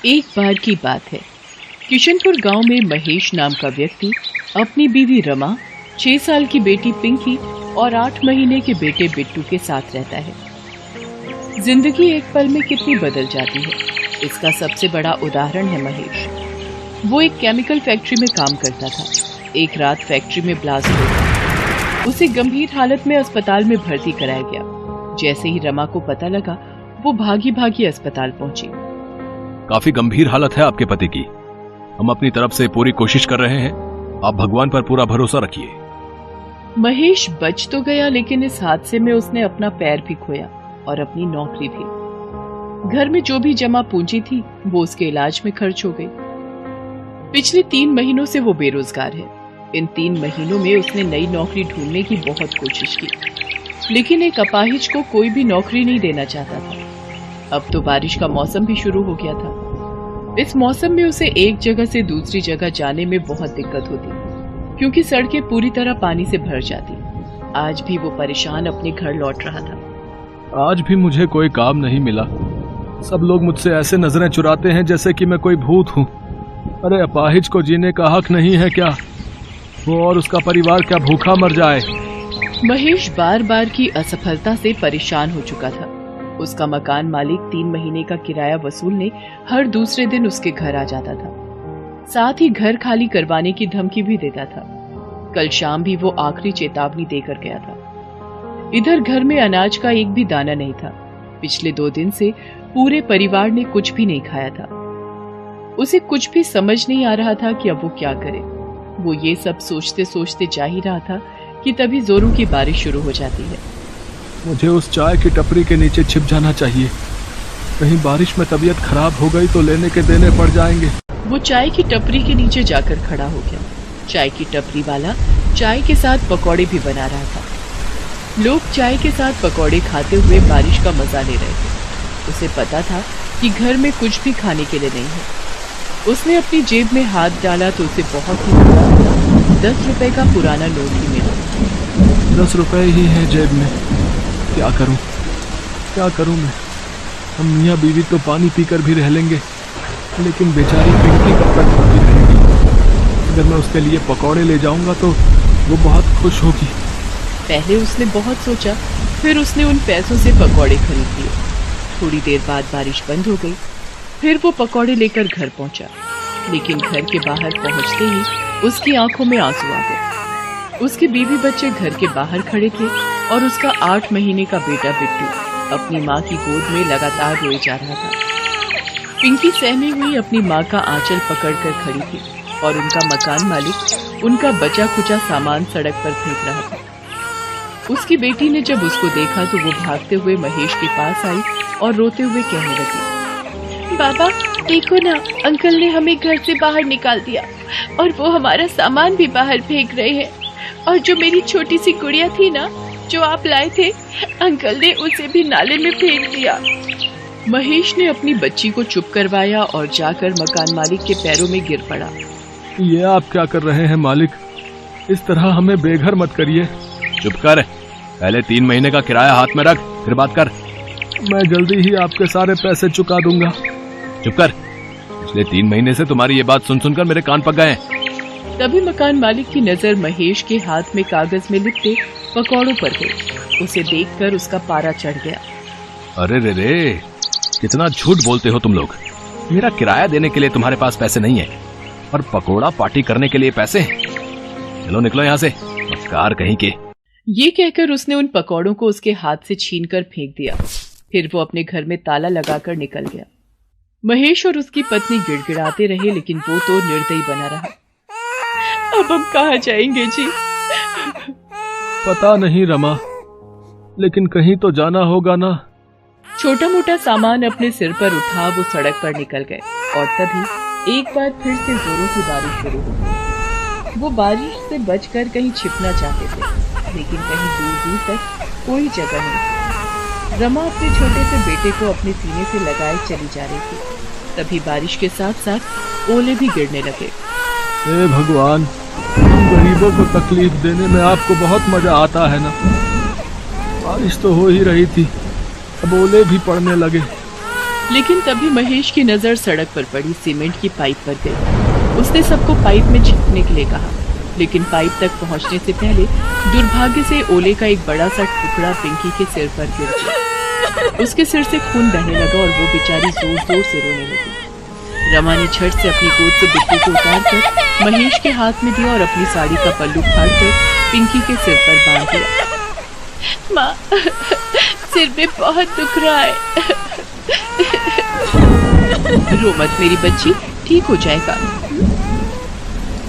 एक बार की बात है, किशनपुर गांव में महेश नाम का व्यक्ति अपनी बीवी रमा, 6 साल की बेटी पिंकी और 8 महीने के बेटे बिट्टू के साथ रहता है। जिंदगी एक पल में कितनी बदल जाती है, इसका सबसे बड़ा उदाहरण है महेश। वो एक केमिकल फैक्ट्री में काम करता था। एक रात फैक्ट्री में ब्लास्ट हो गया। उसे गंभीर हालत में अस्पताल में भर्ती कराया गया। जैसे ही रमा को पता लगा, वो भागी भागी अस्पताल पहुंची। काफी गंभीर हालत है आपके पति की। हम अपनी तरफ से पूरी कोशिश कर रहे हैं, आप भगवान पर पूरा भरोसा रखिए। महेश बच तो गया, लेकिन इस हादसे में उसने अपना पैर भी खोया और अपनी नौकरी भी। घर में जो भी जमा पूंजी थी, वो उसके इलाज में खर्च हो गई। पिछले 3 महीनों से वो बेरोजगार है। इन 3 महीनों में उसने नई नौकरी ढूंढने की बहुत कोशिश की, लेकिन एक अपाहिज को कोई भी नौकरी नहीं देना चाहता था। अब तो बारिश का मौसम भी शुरू हो गया था। इस मौसम में उसे एक जगह से दूसरी जगह जाने में बहुत दिक्कत होती, क्योंकि सड़कें पूरी तरह पानी से भर जाती। आज भी वो परेशान अपने घर लौट रहा था। आज भी मुझे कोई काम नहीं मिला। सब लोग मुझसे ऐसे नजरें चुराते हैं जैसे कि मैं कोई भूत हूँ। अरे अपाहिज को जीने का हक नहीं है क्या? वो और उसका परिवार क्या भूखा मर जाए? महेश बार बार की असफलता से परेशान हो चुका था। उसका मकान मालिक 3 महीने का किराया वसूलने हर दूसरे दिन उसके घर आ जाता था। साथ ही घर खाली करवाने की धमकी भी देता था। कल शाम भी वो आखिरी चेतावनी देकर गया था। इधर घर में अनाज का एक भी दाना नहीं था। पिछले 2 दिन से पूरे परिवार ने कुछ भी नहीं खाया था। उसे कुछ भी समझ नहीं आ रहा था कि अब वो क्या करे। वो ये सब सोचते सोचते जा ही रहा था कि तभी जोरों की बारिश शुरू हो जाती है। मुझे उस चाय की टपरी के नीचे छिप जाना चाहिए। कहीं बारिश में तबीयत खराब हो गई तो लेने के देने पड़ जाएंगे। वो चाय की टपरी के नीचे जाकर खड़ा हो गया। चाय की टपरी वाला चाय के साथ पकौड़े भी बना रहा था। लोग चाय के साथ पकौड़े खाते हुए बारिश का मजा ले रहे थे। उसे पता था कि घर में कुछ भी खाने के लिए नहीं है। उसने अपनी जेब में हाथ डाला तो उसे बहुत ही बड़ा 10 रुपए का पुराना नोट ही मिला। 10 रुपए ही है जेब में। क्या करूं मैं? हम मियाँ बीवी तो पानी पीकर भी रह लेंगे, लेकिन बेचारी पिंकी कब तक भूखी रहेगी? अगर मैं उसके लिए पकौड़े ले जाऊंगा तो वो बहुत खुश होगी। पहले उसने बहुत सोचा, फिर उसने उन पैसों से पकौड़े खरीद लिए। थोड़ी देर बाद बारिश बंद हो गई। फिर वो पकौड़े लेकर घर पहुंचा, लेकिन घर के बाहर पहुंचते ही उसकी आंखों में आंसू आ गए। उसके बीवी बच्चे घर के बाहर खड़े थे और उसका 8 महीने का बेटा बिट्टू अपनी माँ की गोद में लगातार रोए जा रहा था। पिंकी सहमी हुई अपनी माँ का आंचल पकड़कर खड़ी थी और उनका मकान मालिक उनका बचा खुचा सामान सड़क पर फेंक रहा था। उसकी बेटी ने जब उसको देखा तो वो भागते हुए महेश के पास आई और रोते हुए कहने लगी, बाबा देखो ना, अंकल ने हमें घर से बाहर निकाल दिया और वो हमारा सामान भी बाहर फेंक रहे हैं। और जो मेरी छोटी सी गुड़िया थी ना, जो आप लाए थे, अंकल ने उसे भी नाले में फेंक दिया। महेश ने अपनी बच्ची को चुप करवाया और जाकर मकान मालिक के पैरों में गिर पड़ा। ये आप क्या कर रहे हैं मालिक? इस तरह हमें बेघर मत करिए। चुप कर, पहले 3 महीने का किराया हाथ में रख, फिर बात कर। मैं जल्दी ही आपके सारे पैसे चुका दूंगा। चुप कर, पिछले 3 महीने से तुम्हारी ये बात सुन सुनकर मेरे कान पक गए हैं। तभी मकान मालिक की नजर महेश के हाथ में कागज में लिपटे पकौड़ों पर गई। उसे देखकर उसका पारा चढ़ गया। अरे रे, कितना झूठ बोलते हो तुम लोग। मेरा किराया देने के लिए तुम्हारे पास पैसे नहीं है और पकोड़ा पार्टी करने के लिए पैसे। चलो निकलो यहाँ से, मक्कार कहीं के। ये कहकर उसने उन पकौड़ों को उसके हाथ से छीनकर फेंक दिया। फिर वो अपने घर में ताला लगाकर निकल गया। महेश और उसकी पत्नी गिड़गिड़ाते रहे, लेकिन वो तो निर्दयी बना रहा। अब हम कहाँ जाएंगे जी? पता नहीं रमा, लेकिन कहीं तो जाना होगा ना। छोटा मोटा सामान अपने सिर पर उठा वो सड़क पर निकल गए और तभी एक बार फिर से जोरों की बारिश शुरू हो गई। वो बारिश से बचकर कहीं छिपना चाहते थे, लेकिन कहीं दूर दूर तक कोई जगह नहीं थी। रमा अपने छोटे से बेटे को अपने सीने से लगाए चली जा रही थी। तभी बारिश के साथ साथ ओले भी गिरने लगे। हे भगवान, गरीबों को तकलीफ देने में आपको बहुत मजा आता है ना। बारिश तो हो ही रही थी, अब ओले भी पड़ने लगे। लेकिन तभी महेश की नजर सड़क पर पड़ी सीमेंट की पाइप पर गई। उसने सबको पाइप में छिपने के लिए कहा, लेकिन पाइप तक पहुंचने से पहले दुर्भाग्य से ओले का एक बड़ा सा टुकड़ा पिंकी के सिर पर गिर गया। उसके सिर से खून बहने लगा और वो बेचारी जोर जोर से रोने लगी। रमा ने झट से अपनी गोद से बिट्टू को उतारकर महेश के हाथ में दिया और अपनी साड़ी का पल्लू फाड़कर पिंकी के सिर पर बांध दिया। माँ, सिर में बहुत दुख रहा है। रो मत मेरी बच्ची, ठीक हो जाएगा।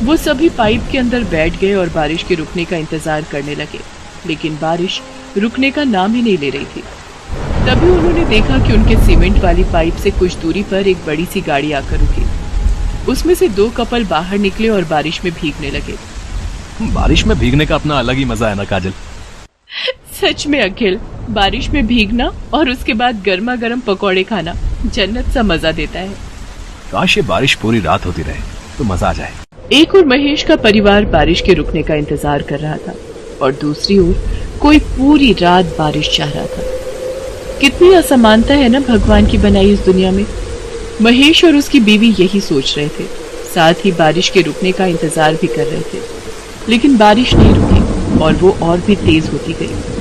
वो सभी पाइप के अंदर बैठ गए और बारिश के रुकने का इंतजार करने लगे, लेकिन बारिश रुकने का नाम ही नहीं ले रही थी। तभी उन्होंने देखा कि उनके सीमेंट वाली पाइप से कुछ दूरी पर एक बड़ी सी गाड़ी आकर रुकी। उसमें से 2 कपल बाहर निकले और बारिश में भीगने लगे। बारिश में भीगने का अपना अलग ही मजा है ना काजल। सच में अखिल, बारिश में भीगना और उसके बाद गर्मा गर्म पकौड़े खाना जन्नत सा मजा देता है। काश ये बारिश पूरी रात होती रहे तो मजा आ जाए। एक और महेश का परिवार बारिश के रुकने का इंतजार कर रहा था और दूसरी ओर कोई पूरी रात बारिश चाह रहा था। कितनी असमानता है ना भगवान की बनाई इस दुनिया में। महेश और उसकी बीवी यही सोच रहे थे, साथ ही बारिश के रुकने का इंतजार भी कर रहे थे, लेकिन बारिश नहीं रुकी और वो और भी तेज होती गई।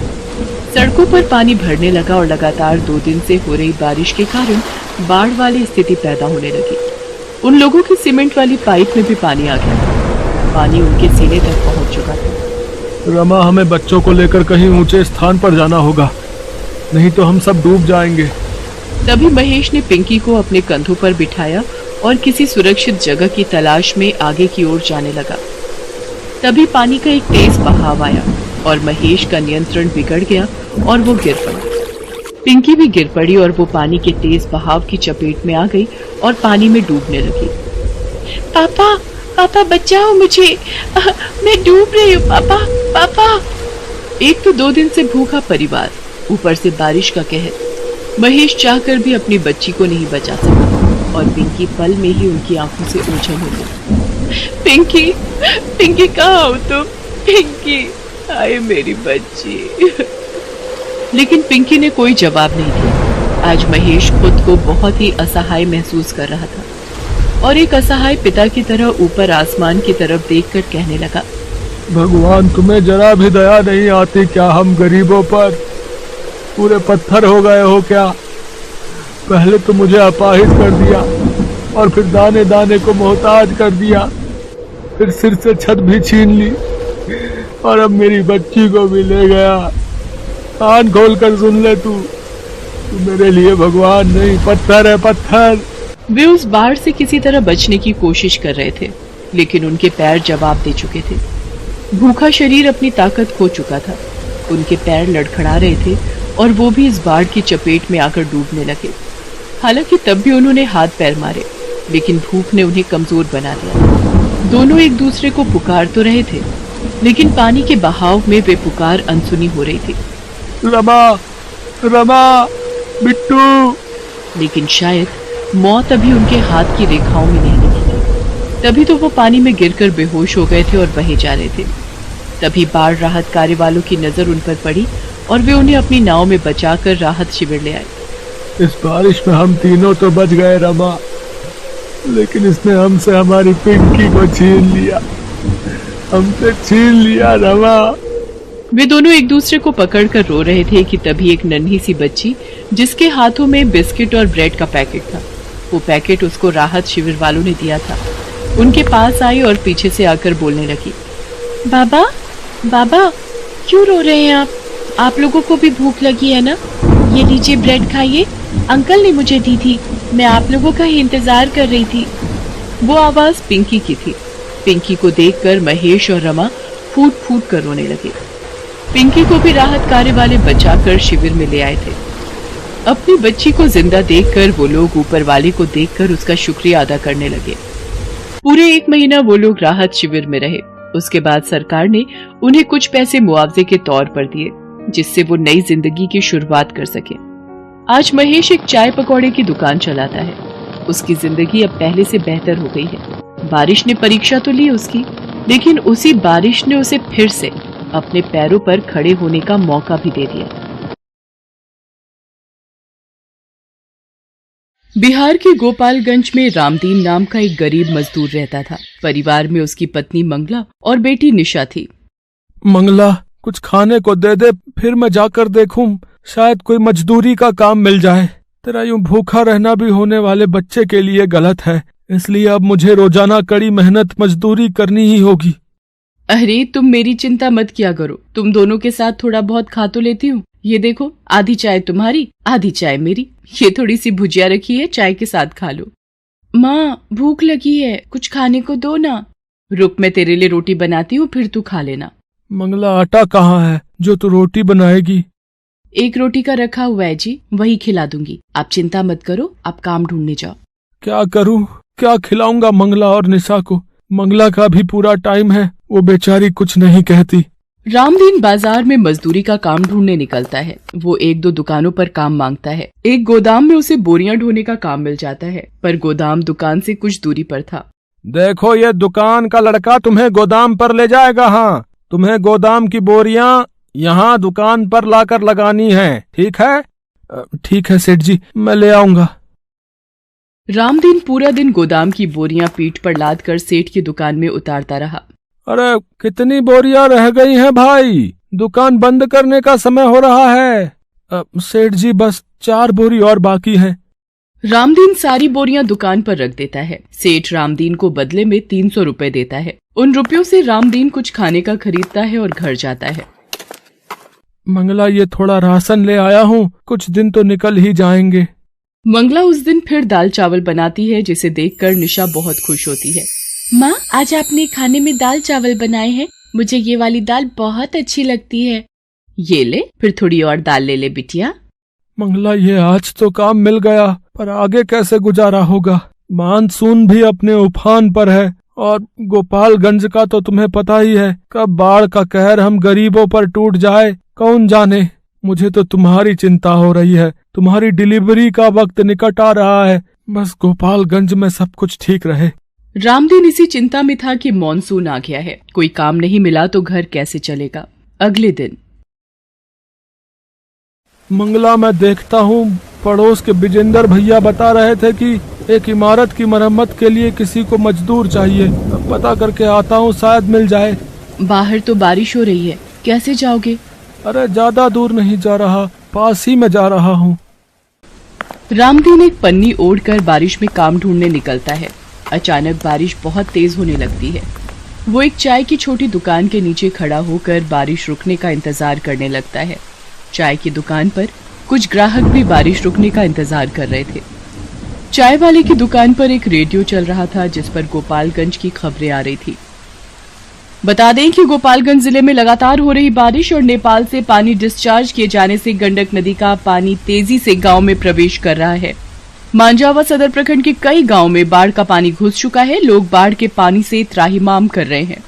सड़कों पर पानी भरने लगा और लगातार 2 दिन से हो रही बारिश के कारण बाढ़ वाली स्थिति पैदा होने लगी। उन लोगों की सीमेंट वाली पाइप में भी पानी आ गया। पानी उनके सीने तक पहुंच चुका था। रमा, हमें बच्चों को लेकर कहीं ऊंचे स्थान पर जाना होगा, नहीं तो हम सब डूब जाएंगे। तभी महेश ने पिंकी को अपने कंधों पर बिठाया और किसी सुरक्षित जगह की तलाश में आगे की ओर जाने लगा। तभी पानी का एक तेज बहाव आया और महेश का नियंत्रण बिगड़ गया और वो गिर पड़ा। पिंकी भी गिर पड़ी और वो पानी के तेज बहाव की चपेट में आ गई और पानी में डूबने लगी। पापा, पापा बचाओ मुझे, मैं डूब रही हूँ पापा, पापा। एक तो 2 दिन से भूखा परिवार, ऊपर से बारिश का कहर। महेश चाहकर भी अपनी बच्ची को नहीं बचा सका और पिंकी पल में ही उनकी आंखों से ओझल हो गई। पिंकी, पिंकी कहाँ हो तुम? पिंकी, आए मेरी बच्ची। लेकिन पिंकी ने कोई जवाब नहीं दिया। आज महेश खुद को बहुत ही असहाय महसूस कर रहा था और एक असहाय पिता की तरह ऊपर आसमान की तरफ देखकर कहने लगा, भगवान, तुम्हें जरा भी दया नहीं आती क्या हम गरीबों पर? पूरे पत्थर हो गए हो क्या? पहले तो मुझे अपाहिज कर दिया और फिर दाने दाने को मोहताज कर दिया, फिर सिर से छत भी छीन ली और अब मेरी बच्ची को भी ले गया। कान खोल कर सुन ले, तू मेरे लिए भगवान नहीं, पत्थर है, पत्थर। वे उस बाढ़ से किसी तरह बचने की कोशिश कर रहे थे, लेकिन उनके पैर जवाब दे चुके थे। भूखा शरीर अपनी ताकत खो चुका था। उनके पैर लड़खड़ा रहे थे और वो भी इस बाढ़ की चपेट में आकर डूबने लगे। हालांकि तब भी उन्होंने हाथ पैर मारे, लेकिन भूख ने उन्हें कमजोर बना दिया। दोनों एक दूसरे को पुकार तो रहे थे, लेकिन पानी के बहाव में वे पुकार अनसुनी हो रही थी। रमा, रमा, बिट्टू। लेकिन शायद मौत अभी उनके हाथ की रेखाओं में नहीं दिखी थी। तभी तो वो पानी में गिरकर बेहोश हो गए थे और बहे जा रहे थे। तभी बाढ़ राहत कार्य वालों की नजर उन पर पड़ी और वे उन्हें अपनी नाव में बचाकर राहत शिविर ले आए। इस बारिश में हम तीनों तो बच गए रमा, लेकिन इसने हमसे हमारी पिंकी को छीन लिया, हमसे छीन लिया रमा। वे दोनों एक दूसरे को पकड़कर रो रहे थे कि तभी एक नन्ही सी बच्ची, जिसके हाथों में बिस्किट और ब्रेड का पैकेट था, वो पैकेट उसको राहत शिविर वालों ने दिया था, उनके पास आई और पीछे से आकर बोलने लगी, बाबा, बाबा, क्यों रो रहे हैं आप लोगों को भी भूख लगी है ना? ये लीजिए ब्रेड खाइए, अंकल ने मुझे दी थी, मैं आप लोगों का ही इंतजार कर रही थी। वो आवाज पिंकी की थी। पिंकी को देखकर महेश और रमा फूट फूट कर रोने लगे। पिंकी को भी राहत कार्य वाले बचाकर शिविर में ले आए थे। अपनी बच्ची को जिंदा देखकर वो लोग ऊपर वाले को देखकर उसका शुक्रिया अदा करने लगे। पूरे 1 महीना वो लोग राहत शिविर में रहे। उसके बाद सरकार ने उन्हें कुछ पैसे मुआवजे के तौर पर दिए, जिससे वो नई जिंदगी की शुरुआत कर सके। आज महेश एक चाय पकौड़े की दुकान चलाता है। उसकी जिंदगी अब पहले से बेहतर हो गई है। बारिश ने परीक्षा तो ली उसकी, लेकिन उसी बारिश ने उसे फिर से अपने पैरों पर खड़े होने का मौका भी दे दिया। बिहार के गोपालगंज में रामदीन नाम का एक गरीब मजदूर रहता था। परिवार में उसकी पत्नी मंगला और बेटी निशा थी। मंगला, कुछ खाने को दे दे, फिर मैं जाकर देखूं, शायद कोई मजदूरी का काम मिल जाए। तेरा यूं भूखा रहना भी होने वाले बच्चे के लिए गलत है, इसलिए अब मुझे रोजाना कड़ी मेहनत मजदूरी करनी ही होगी। अरे तुम मेरी चिंता मत किया करो, तुम दोनों के साथ थोड़ा बहुत खा तो लेती हूँ। ये देखो, आधी चाय तुम्हारी आधी चाय मेरी। ये थोड़ी सी भुजिया रखी है, चाय के साथ खा लो। माँ भूख लगी है, कुछ खाने को दो ना। रुक, मैं तेरे लिए रोटी बनाती हूँ, फिर तू खा लेना। मंगला, आटा कहाँ है जो तू रोटी बनाएगी? एक रोटी का रखा हुआ है जी, वही खिला दूंगी। आप चिंता मत करो, आप काम ढूंढने जाओ। क्या करूँ, क्या खिलाऊंगा मंगला और निशा को? मंगला का भी पूरा टाइम है, वो बेचारी कुछ नहीं कहती। रामदीन बाजार में मजदूरी का काम ढूंढने निकलता है। वो एक दो दुकानों पर काम मांगता है। एक गोदाम में उसे बोरियां ढोने का काम मिल जाता है, पर गोदाम दुकान से कुछ दूरी पर था। देखो, ये दुकान का लड़का तुम्हें गोदाम पर ले जाएगा। हाँ, तुम्हें गोदाम की बोरियां यहाँ दुकान पर लाकर लगानी है, ठीक है? ठीक है सेठ जी, मैं ले आऊंगा। रामदीन पूरा दिन गोदाम की बोरियां पीठ पर लाद कर सेठ की दुकान में उतारता रहा। अरे कितनी बोरियां रह गई हैं भाई, दुकान बंद करने का समय हो रहा है। सेठ जी, बस 4 बोरी और बाकी हैं। रामदीन सारी बोरियां दुकान पर रख देता है। सेठ रामदीन को बदले में 300 रुपए देता है। उन रुपयों से रामदीन कुछ खाने का खरीदता है और घर जाता है। मंगला, ये थोड़ा राशन ले आया हूँ, कुछ दिन तो निकल ही जाएंगे। मंगला उस दिन फिर दाल चावल बनाती है, जिसे देखकर निशा बहुत खुश होती है। माँ, आज आपने खाने में दाल चावल बनाए हैं, मुझे ये वाली दाल बहुत अच्छी लगती है। ये ले, फिर थोड़ी और दाल ले ले बिटिया। मंगला, ये आज तो काम मिल गया, पर आगे कैसे गुजारा होगा? मानसून भी अपने उफान पर है और गोपालगंज का तो तुम्हें पता ही है, कब बाढ़ का कहर हम गरीबों पर टूट जाए कौन जाने। मुझे तो तुम्हारी चिंता हो रही है, तुम्हारी डिलीवरी का वक्त निकट आ रहा है, बस गोपालगंज में सब कुछ ठीक रहे। रामदीन इसी चिंता में था कि मॉनसून आ गया है, कोई काम नहीं मिला तो घर कैसे चलेगा। अगले दिन मंगला, मैं देखता हूँ पड़ोस के विजेंद्र भैया बता रहे थे कि एक इमारत की मरम्मत के लिए किसी को मजदूर चाहिए। पता करके आता हूँ, शायद मिल जाए। बाहर तो बारिश हो रही है, कैसे जाओगे? अरे ज्यादा दूर नहीं जा रहा, पास ही में जा रहा हूँ। रामदीन एक पन्नी ओढ़कर बारिश में काम ढूंढने निकलता है। अचानक बारिश बहुत तेज होने लगती है। वो एक चाय की छोटी दुकान के नीचे खड़ा होकर बारिश रुकने का इंतजार करने लगता है। चाय की दुकान पर कुछ ग्राहक भी बारिश रुकने का इंतजार कर रहे थे। चाय वाले की दुकान पर एक रेडियो चल रहा था, जिस पर गोपालगंज की खबरें आ रही थी। बता दें कि गोपालगंज जिले में लगातार हो रही बारिश और नेपाल से पानी डिस्चार्ज किए जाने से गंडक नदी का पानी तेजी से गांव में प्रवेश कर रहा है। मांझावा सदर प्रखंड के कई गांव में बाढ़ का पानी घुस चुका है। लोग बाढ़ के पानी से त्राहिमाम कर रहे हैं।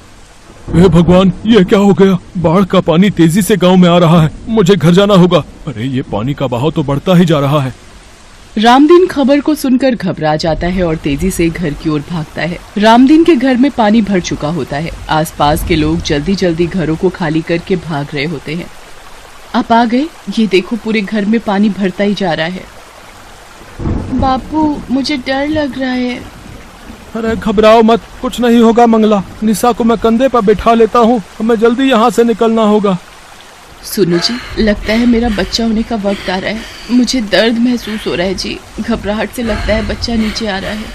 हे भगवान, ये क्या हो गया? बाढ़ का पानी तेजी से गांव में आ रहा है, मुझे घर जाना होगा। अरे ये पानी का बहाव तो बढ़ता ही जा रहा है। रामदीन खबर को सुनकर घबरा जाता है और तेजी से घर की ओर भागता है। रामदीन के घर में पानी भर चुका होता है। आसपास के लोग जल्दी जल्दी घरों को खाली करके भाग रहे होते हैं। आप आ गए, ये देखो पूरे घर में पानी भरता ही जा रहा है। बापू, मुझे डर लग रहा है। अरे घबराओ मत, कुछ नहीं होगा मंगला। निशा को मैं कंधे पर बिठा लेता हूँ, हमें जल्दी यहाँ से निकलना होगा। सुनो जी, लगता है मेरा बच्चा होने का वक्त आ रहा है। मुझे दर्द महसूस हो रहा है जी, घबराहट से लगता है बच्चा नीचे आ रहा है।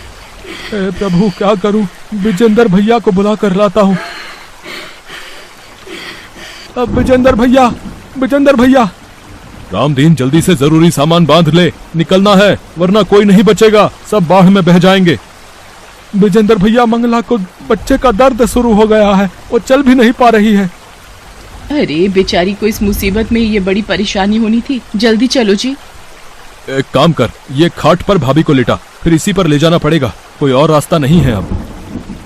हे प्रभु, क्या करूँ? विजेंद्र भैया को बुला कर लाता हूँ। अब विजेंद्र भैया। रामदीन, जल्दी से जरूरी सामान बांध ले, निकलना है वरना कोई नहीं बचेगा, सब बाढ़ में बह जाएंगे। विजेंद्र भैया, मंगला को बच्चे का दर्द शुरू हो गया है, वो चल भी नहीं पा रही है। अरे बेचारी को इस मुसीबत में ये बड़ी परेशानी होनी थी। जल्दी चलो जी। एक काम कर, ये खाट पर भाभी को लेटा, फिर इसी पर ले जाना पड़ेगा, कोई और रास्ता नहीं है अब।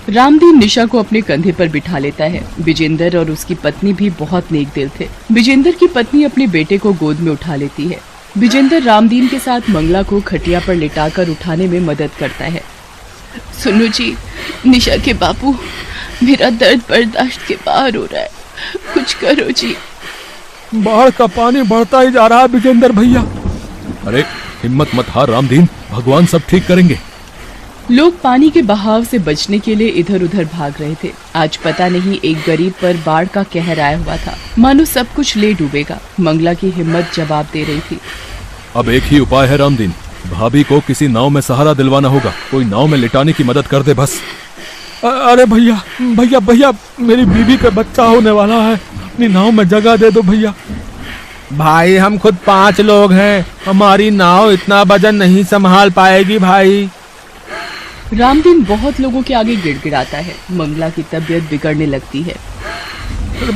रामदीन निशा को अपने कंधे पर बिठा लेता है। विजेंद्र और उसकी पत्नी भी बहुत नेक दिल थे। विजेंद्र की पत्नी अपने बेटे को गोद में उठा लेती है। विजेंद्र रामदीन के साथ मंगला को खटिया पर लिटाकर उठाने में मदद करता है। सुनो जी, निशा के बापू, मेरा दर्द बर्दाश्त के बाहर हो रहा है, कुछ करो जी। बाढ़ का पानी बढ़ता ही जा रहा है विजेंद्र भैया। अरे हिम्मत मत हार रामदीन, भगवान सब ठीक करेंगे। लोग पानी के बहाव से बचने के लिए इधर उधर भाग रहे थे। आज पता नहीं एक गरीब पर बाढ़ का कहर आया हुआ था, मानो सब कुछ ले डूबेगा। मंगला की हिम्मत जवाब दे रही थी। अब एक ही उपाय है रामदीन, भाभी को किसी नाव में सहारा दिलवाना होगा। कोई नाव में लिटाने की मदद कर दे बस। अरे भैया भैया भैया, मेरी बीवी पे बच्चा होने वाला है, अपनी नाव में जगह दे दो भैया। भाई हम खुद 5 लोग हैं, हमारी नाव इतना वजन नहीं संभाल पाएगी भाई। रामदीन बहुत लोगों के आगे गिड़गिड़ाता है। मंगला की तबीयत बिगड़ने लगती है।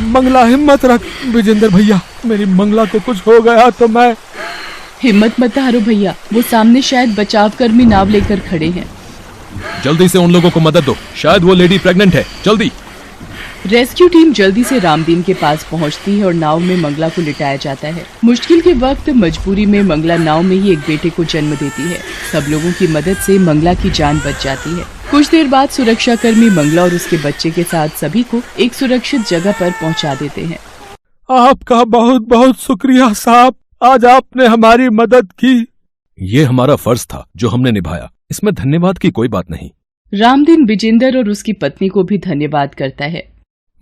मंगला हिम्मत रख विजेंद्र भैया, मेरी मंगला को कुछ हो गया तो मैं। हिम्मत मत हारो भैया, वो सामने शायद बचाव कर्मी नाव लेकर खड़े हैं। जल्दी से उन लोगों को मदद दो, शायद वो लेडी प्रेग्नेंट है, जल्दी। रेस्क्यू टीम जल्दी से रामदीन के पास पहुंचती है और नाव में मंगला को लिटाया जाता है। मुश्किल के वक्त मजबूरी में मंगला नाव में ही एक बेटे को जन्म देती है। सब लोगों की मदद से मंगला की जान बच जाती है। कुछ देर बाद सुरक्षा कर्मी मंगला और उसके बच्चे के साथ सभी को एक सुरक्षित जगह पर पहुंचा देते हैं। आपका बहुत बहुत शुक्रिया साहब, आज आपने हमारी मदद की। ये हमारा फर्ज था जो हमने निभाया, इसमें धन्यवाद की कोई बात नहीं। रामदीन विजेंद्र और उसकी पत्नी को भी धन्यवाद करता है।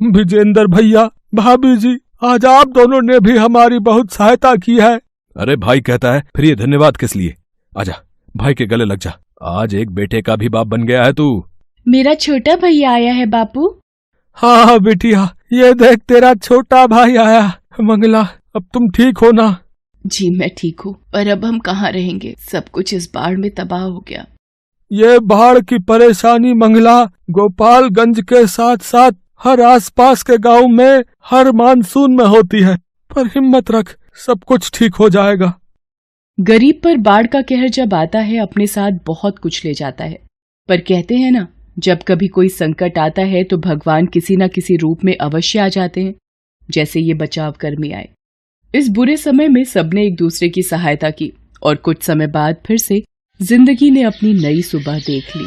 विजेंद्र भैया, भाभी जी, आज आप दोनों ने भी हमारी बहुत सहायता की है। अरे भाई कहता है, फिर ये धन्यवाद किस लिए? आजा भाई के गले लग जा, आज एक बेटे का भी बाप बन गया है तू। मेरा छोटा भैया आया है बापू। हाँ बेटिया, ये देख तेरा छोटा भाई आया। मंगला, अब तुम ठीक हो ना? जी मैं ठीक हूँ, और अब हम कहाँ रहेंगे? सब कुछ इस बाढ़ में तबाह हो गया। ये बाढ़ की परेशानी मंगला गोपालगंज के साथ साथ हर आसपास के गांव में हर मानसून में होती है, पर हिम्मत रख, सब कुछ ठीक हो जाएगा। गरीब पर बाढ़ का कहर जब आता है अपने साथ बहुत कुछ ले जाता है, पर कहते हैं ना, जब कभी कोई संकट आता है तो भगवान किसी न किसी रूप में अवश्य आ जाते हैं। जैसे ये बचाव कर्मी आए। इस बुरे समय में सबने एक दूसरे की सहायता की और कुछ समय बाद फिर से जिंदगी ने अपनी नई सुबह देख ली।